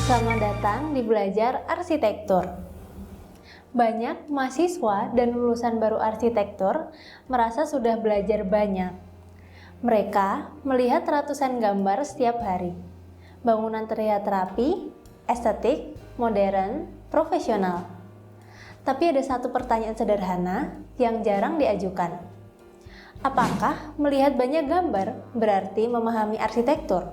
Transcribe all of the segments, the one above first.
Selamat datang di Belajar Arsitektur. Banyak mahasiswa dan lulusan baru arsitektur merasa sudah belajar banyak. Mereka melihat ratusan gambar setiap hari. Bangunan terlihat rapi, estetik, modern, profesional. Tapi ada satu pertanyaan sederhana yang jarang diajukan. Apakah melihat banyak gambar berarti memahami arsitektur?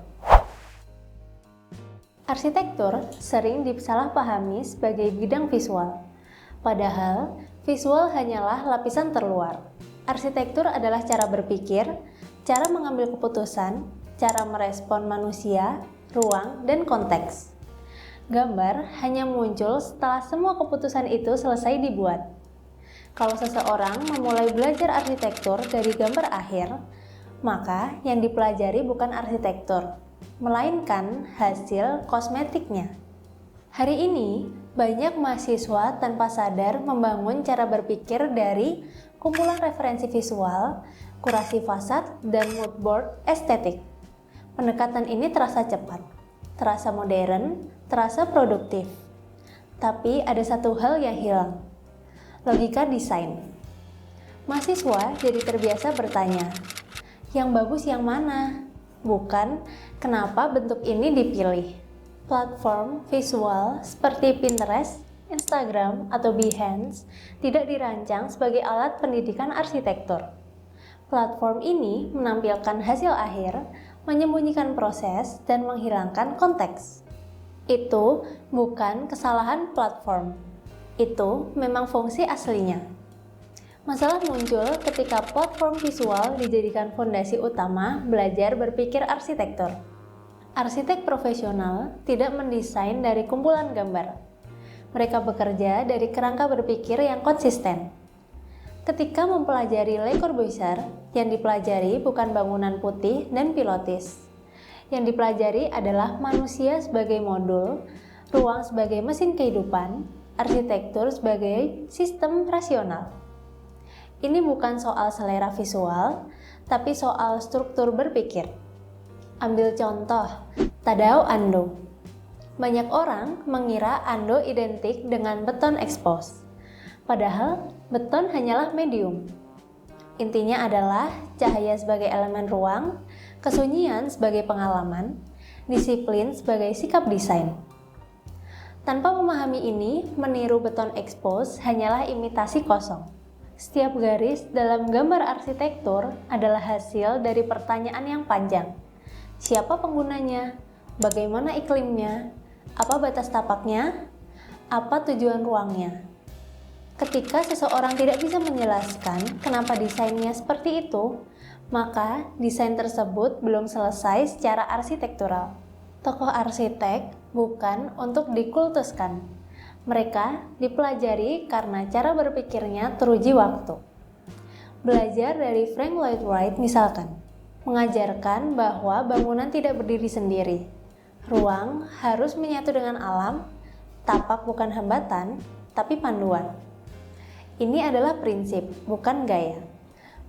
Arsitektur sering disalahpahami sebagai bidang visual. Padahal, visual hanyalah lapisan terluar. Arsitektur adalah cara berpikir, cara mengambil keputusan, cara merespon manusia, ruang, dan konteks. Gambar hanya muncul setelah semua keputusan itu selesai dibuat. Kalau seseorang memulai belajar arsitektur dari gambar akhir, maka yang dipelajari bukan arsitektur, melainkan hasil kosmetiknya. Hari ini, banyak mahasiswa tanpa sadar membangun cara berpikir dari kumpulan referensi visual, kurasi fasad, dan mood board estetik. Pendekatan ini terasa cepat, terasa modern, terasa produktif. Tapi ada satu hal yang hilang, logika desain. Mahasiswa jadi terbiasa bertanya, yang bagus yang mana? Bukan, kenapa bentuk ini dipilih? Platform visual seperti Pinterest, Instagram, atau Behance tidak dirancang sebagai alat pendidikan arsitektur. Platform ini menampilkan hasil akhir, menyembunyikan proses, dan menghilangkan konteks. Itu bukan kesalahan platform. Itu memang fungsi aslinya. Masalah muncul ketika platform visual dijadikan fondasi utama belajar berpikir arsitektur. Arsitek profesional tidak mendesain dari kumpulan gambar. Mereka bekerja dari kerangka berpikir yang konsisten. Ketika mempelajari Le Corbusier, yang dipelajari bukan bangunan putih dan pilotis. Yang dipelajari adalah manusia sebagai modul, ruang sebagai mesin kehidupan, arsitektur sebagai sistem rasional. Ini bukan soal selera visual, tapi soal struktur berpikir. Ambil contoh, Tadao Ando. Banyak orang mengira Ando identik dengan beton expose. Padahal, beton hanyalah medium. Intinya adalah cahaya sebagai elemen ruang, kesunyian sebagai pengalaman, disiplin sebagai sikap desain. Tanpa memahami ini, meniru beton expose hanyalah imitasi kosong. Setiap garis dalam gambar arsitektur adalah hasil dari pertanyaan yang panjang. Siapa penggunanya? Bagaimana iklimnya? Apa batas tapaknya? Apa tujuan ruangnya? Ketika seseorang tidak bisa menjelaskan kenapa desainnya seperti itu, maka desain tersebut belum selesai secara arsitektural. Tokoh arsitek bukan untuk dikultuskan. Mereka dipelajari karena cara berpikirnya teruji waktu. Belajar dari Frank Lloyd Wright misalkan, mengajarkan bahwa bangunan tidak berdiri sendiri. Ruang harus menyatu dengan alam, tapak bukan hambatan, tapi panduan. Ini adalah prinsip, bukan gaya.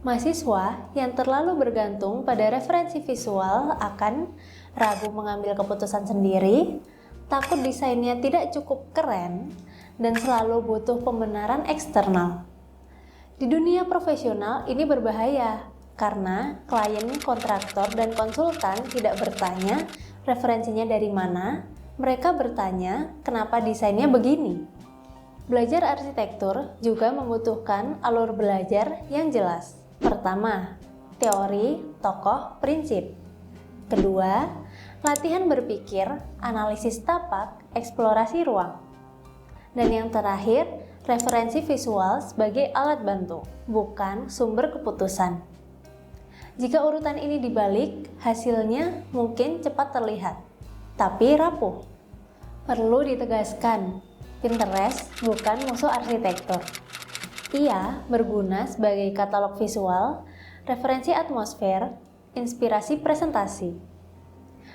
Mahasiswa yang terlalu bergantung pada referensi visual akan ragu mengambil keputusan sendiri, takut desainnya tidak cukup keren, dan selalu butuh pembenaran eksternal. Di dunia profesional ini berbahaya, karena klien, kontraktor, dan konsultan tidak bertanya referensinya dari mana, mereka bertanya kenapa desainnya begini. Belajar arsitektur juga membutuhkan alur belajar yang jelas. Pertama, teori, tokoh, prinsip. Kedua, latihan berpikir, analisis tapak, eksplorasi ruang. Dan yang terakhir, referensi visual sebagai alat bantu, bukan sumber keputusan. Jika urutan ini dibalik, hasilnya mungkin cepat terlihat, tapi rapuh. Perlu ditegaskan, Pinterest bukan musuh arsitektur. Ia berguna sebagai katalog visual, referensi atmosfer, inspirasi presentasi.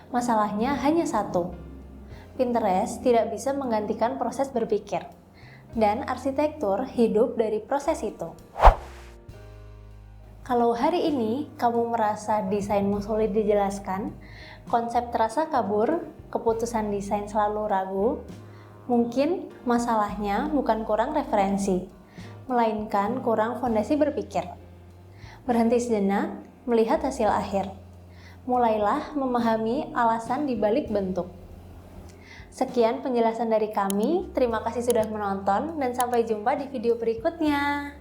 Masalahnya hanya satu, Pinterest tidak bisa menggantikan proses berpikir, dan arsitektur hidup dari proses itu. Kalau hari ini kamu merasa desainmu sulit dijelaskan, konsep terasa kabur, keputusan desain selalu ragu, mungkin masalahnya bukan kurang referensi, melainkan kurang fondasi berpikir. Berhenti sejenak, melihat hasil akhir. Mulailah memahami alasan di balik bentuk. Sekian penjelasan dari kami, terima kasih sudah menonton dan sampai jumpa di video berikutnya.